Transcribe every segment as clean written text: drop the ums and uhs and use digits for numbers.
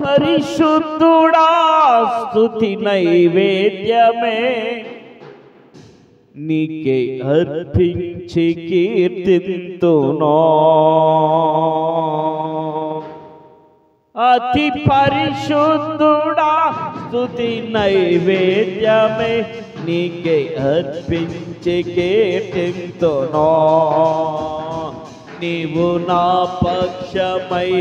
పరిశుద్ధుడా స్తుతి నైవేద్యమే నీకే అర్పించి కీర్తింతును. అతి పరిశుద్ధుడా స్తుతి నైవేద్యమే నీకే అర్పించి కీర్తింతును. నీవు నా పక్షమై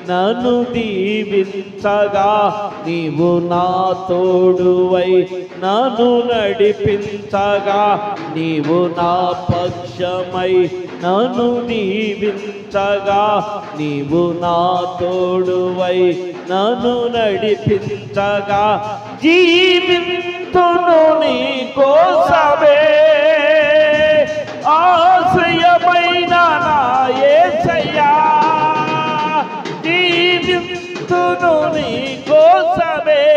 నన్ను దీవించగా, నీవు నా తోడువై నన్ను నడిపించగా, నీవు నా పక్షమై నన్ను దీవించగా, నీవు నా తోడువై నన్ను నడిపించగా, జీవింతును నీ కోసమే ఆశ్రయమైన నా యేసయ్యా. జీవింతును నీ కోసమే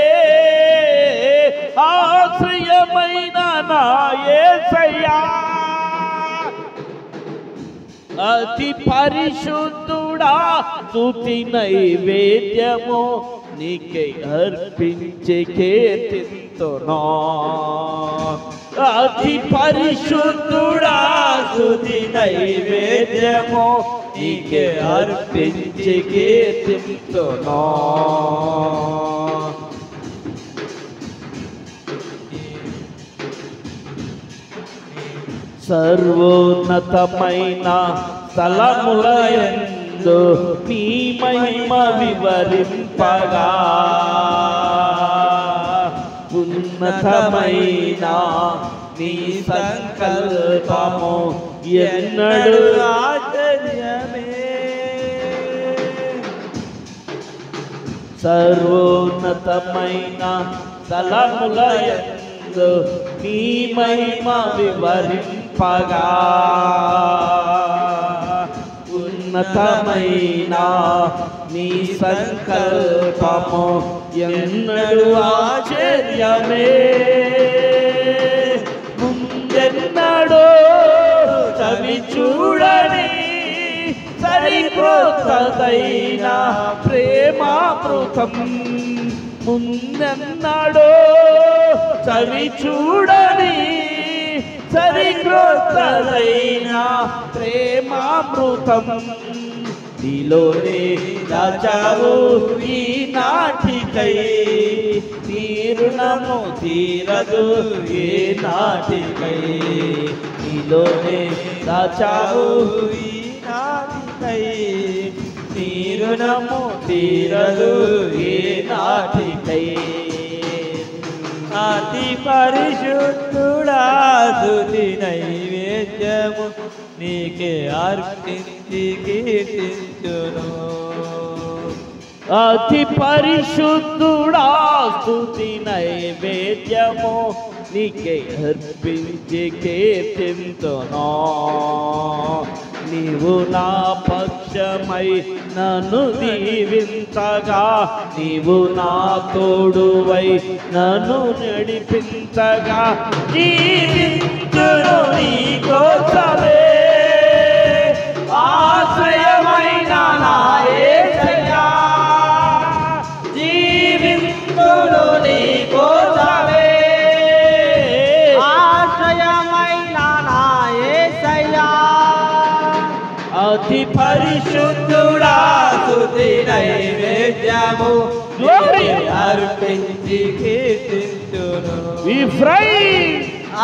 ఆశ్రయమైన నా యేసయ్యా. అతి పరిశుద్ధుడా స్తుతి నైవేద్యము నీకే అర్పించి కీర్తింతును. అతి పరిశుద్ధుడా స్తుతి నైవేద్యము నీకే అర్పించి కీర్తింతును. సర్వోన్నతమైన స్థలములయందు నీ మహిమ వివరింపగా, ఉన్నతమైన నీ సంకల్పము ఎన్నడూ ఆశ్చర్యమే. సర్వోన్నతమైన స్థలములయందు నీ మహిమ వివరింపగా, ఉన్నతమైన నీ సంకల్పము ఎన్నడూ ఆశ్చర్యమే. ముందెన్నడో చవి చూడని సరికొత్తదైన ప్రేమామృతం, ముందెన్నడో చవి చూడని సరికొత్తదైన ప్రేమామృతం, నీలోనే దాచావు ఈ నాటికై, నీ రుణము తీరదు ఏ నాటికై. నీలోనే దాచావు ఈ నాటికై, నీ రుణము తీరదు ఏ నాటికై. అతి పరిశుద్ధుడా స్తుతి నైవేద్యము నీకే అర్పించి కీర్తించును. అతి పరిశుద్ధుడా స్తుతి నైవేద్యము నీకే అర్పించి కీర్తింతును. నీవు నా పక్షమై నన్ను దీవించగా, నీవు నా తోడువై నన్ను నడిపించగా, జీవించును నీ కోసమే ఆశ్రయమైన నా యేసయ్యా. జీవించును నీ కోసమే ఆశ్రయమైన నా యేసయ్యా. అతి పరిశుద్ధుడా స్తుతి నైవేద్యము అర్పించి కీర్తించును.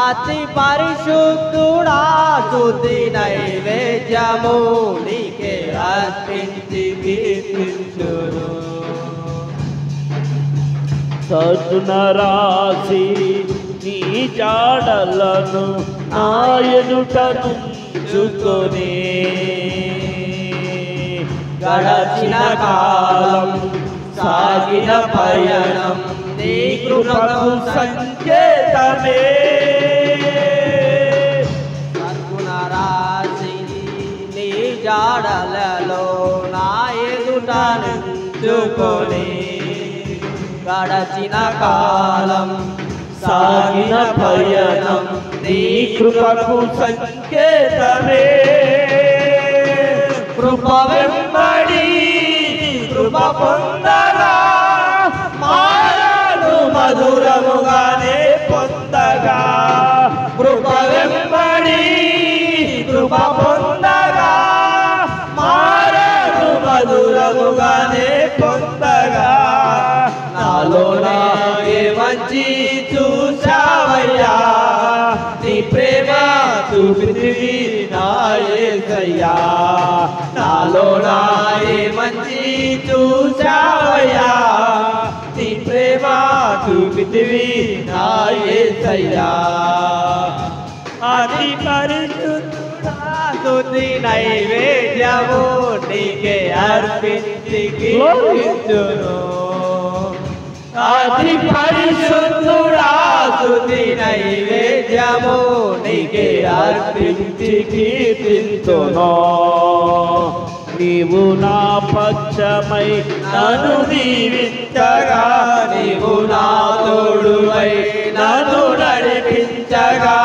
అతి పరిశుద్ధుడా స్తుతి నైవేద్యము నీకే అర్పించి కీర్తించును. సద్గుణ రాశి నీ జాడలను నా ఎదుట నుంచుకొని, గడచిన కాలం సాగిన పయనం నీ కృపకు సంకేతమే. సద్గుణ రాశి నీ జాడలలో నా ఎదుట నుంచుకొని, గడచిన కాలం సాగిన పయనం నీ కృపకు సంకేతమే. కృప వెంబడి కృప పొందగా మధురముగానే పొందగా కృప వెంబడి కృప పొందగా మారను మధురముగానే పొందగా నాలోన ఏ మంచి చూసావయ్యా నీ ప్రేమ చూపితివి నా యేసయ్యా నాలోన ఏ మంచి చూసావయ్యా నీ ప్రేమ చూపితివి నా యేసయ్యా అతి పరిశుద్ధుడా స్తుతి నైవేద్యము నీకే అర్పించి కీర్తించును అతి పరిశుద్ధుడా స్తుతి నైవేద్యము నీకే అర్పించి కీర్తించును నీవు నా పక్షమై నన్ను దీవించగా నీవు నా తోడువై నన్ను నడిపించగా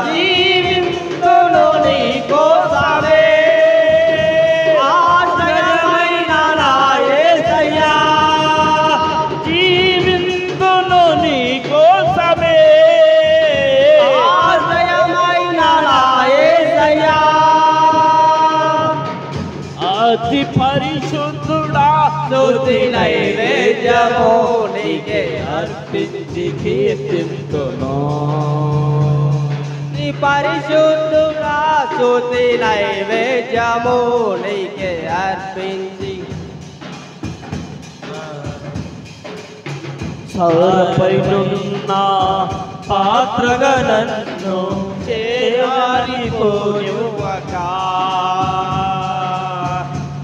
జీవింతును నీ కోసమే ఆశ్రయమైన నా యేసయ్యా జీవింతును నీ కోసమే ఆశ్రయమైన నా యేసయ్యా అతి పరిశుద్ధుడా స్తుతి నైవేద్యము నీకే అర్పించి కీర్తింతును నీ పరిశుద్ధుడా స్తుతి నైవేద్యము నీకే అర్పించి సౌరపైనున్న పాత్రగా నన్ను చేయాలిపోయువకా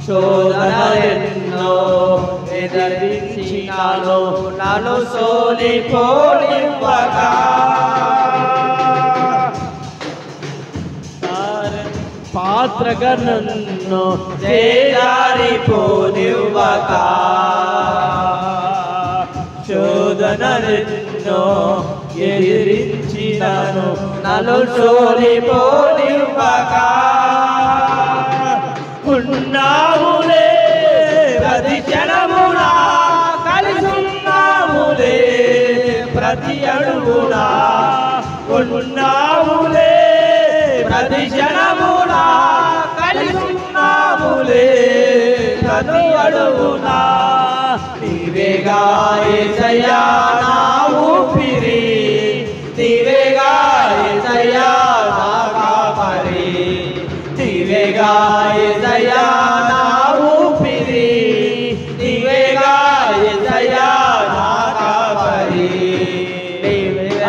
శోధనలెన్నో ఎదిరించినాను నన్ను సోలిపోనివ్వగా పాత్రగా నన్ను చేయాలిపోనివ్వగా శోధనలెన్నో ఎదిరించినాను నన్ను సోలిపోనివ్వగా ఉన్నాములే ప్రతి క్షణమునా కలిసున్నాములే ప్రతి అడుగునా ఉన్నాములే ప్రతి క్షణమునా కలిసున్నాములే ప్రతి అడుగునా నీవేగా యేసయ్యా నా ఊపిరి నీవేగా యేసయ్యా నా కాపరి నీవేగా యేసయ్యా నా ఊపిరి నీవేగా యేసయ్యా నా కాపరి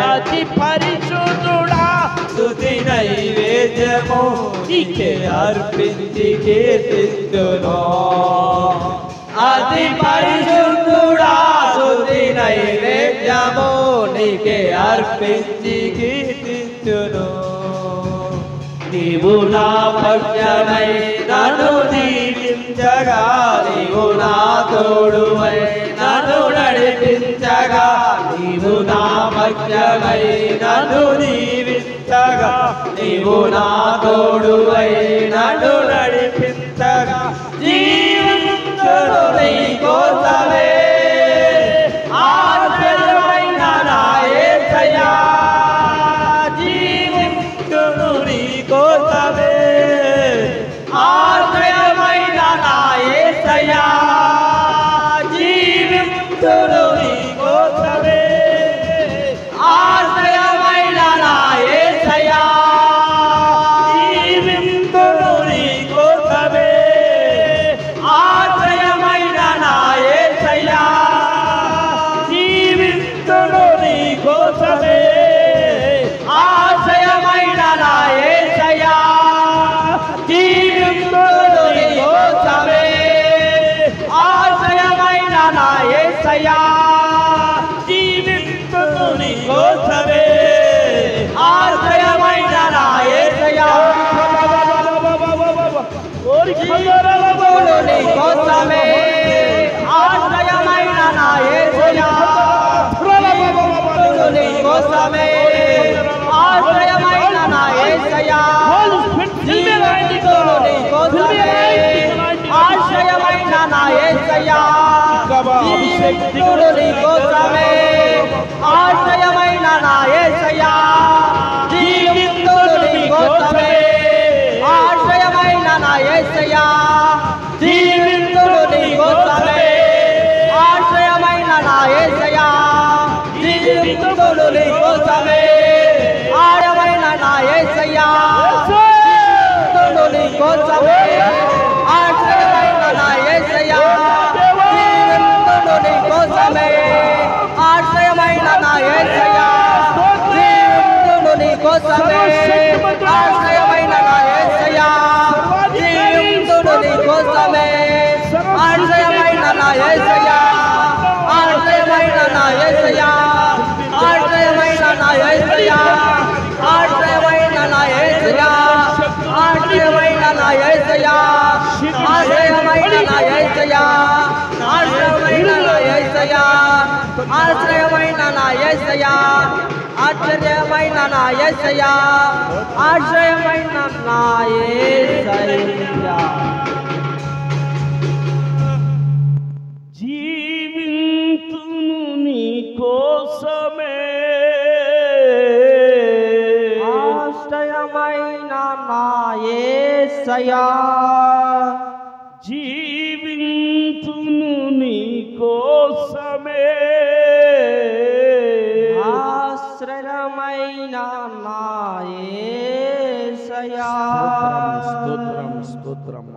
అతి పరిశుద్ధుడా స్తుతి నైవేద్యము నీకే అర్పించి కీర్తింతును అతి పరిశుద్ధుడా స్తుతి నైవేద్యము నీకే అర్పించి కీర్తింతును నీవు నా పక్షమై నన్ను దీవించగా నీవు నా తోడువై నన్ను నడిపించగా నీవు నా పక్షమై నన్ను దీవించగా నీవు నా తోడువై నన్ను నడిపించగా జీవించును నీ కోసమే ఆశ్రయమైన నా యేసయ్యా కోసమే ఆశ్రయమైన నా యేసయ్యా జీవింతును నీ కోసమే ఆశ్రయమైన నా యేసయ్యా జీవింతును నీ కోసమే ఆశ్రయమైన నా యేసయ్యా జీవింతును నీ కోసమే ఆశ్రయమైన నా యేసయ్యా జీవింతును నీ కోసమే ఆశ్రయమైన నా యేసయ్యా జీవింతును నీ కోసమే ఆశ్రయమైన నా యేసయ్యా జీవింతును నీ కోసమే ఆశ్రయమైన నా యేసయ్యా జీవింతును నీ కోసమే ఆశ్రయమైన నా యేసయ్యా జీవింతును నీ కోసమే ఆశ్రయమైన నా యేసయ్యా జీవింతును నీ కోసమే ఆశ్రయమైన నా యేసయ్యా జీవింతును నీ కోసమే ఆశ్రయమైన నా యేసయ్యా జీవింతును నీ కోసమే ఆశ్రయమైన నా యేసయ్యా జీవింతును నీ కోసమే ఆశ్రయమైన నా యేసయ్యా జీవింతును నీ కోసమే ఆశ్రయమైన నా యేసయ్యా జీవింతును నీ కోసమే ఆశ్రయమైన నా యేసయ్యా జీవింతును నీ కోసమే ఆశ్రయమైన నా యేసయ్యా జీవింతును నీ కోసమే ఆశ్రయమైన నా యేసయ్యా ఆశ్రయమైన నా యేసయ్యా ఆశ్రయమైన నా యేసయ్యా ఆశ్రయమైన నా యేసయ్యా ఆశ్రయమైన నా యేసయ్యా ఆశ్రయమైన నా యేసయ్యా ఆశ్రయమైన నా యేసయ్యా ఆశ్రయమైన నా యేసయ్యా ఆశ్చర్యమైన నా యేసయ్యా ఆశ్రయమైన నా యేసయ్యా జీవింతును నీ కోసమే ఆశ్రయమైన నా యేసయ్యా జీవింతును నీ కోసమే ఆశ్రయమైన నా యేసయ్యా స్తోత్రం స్తోత్రం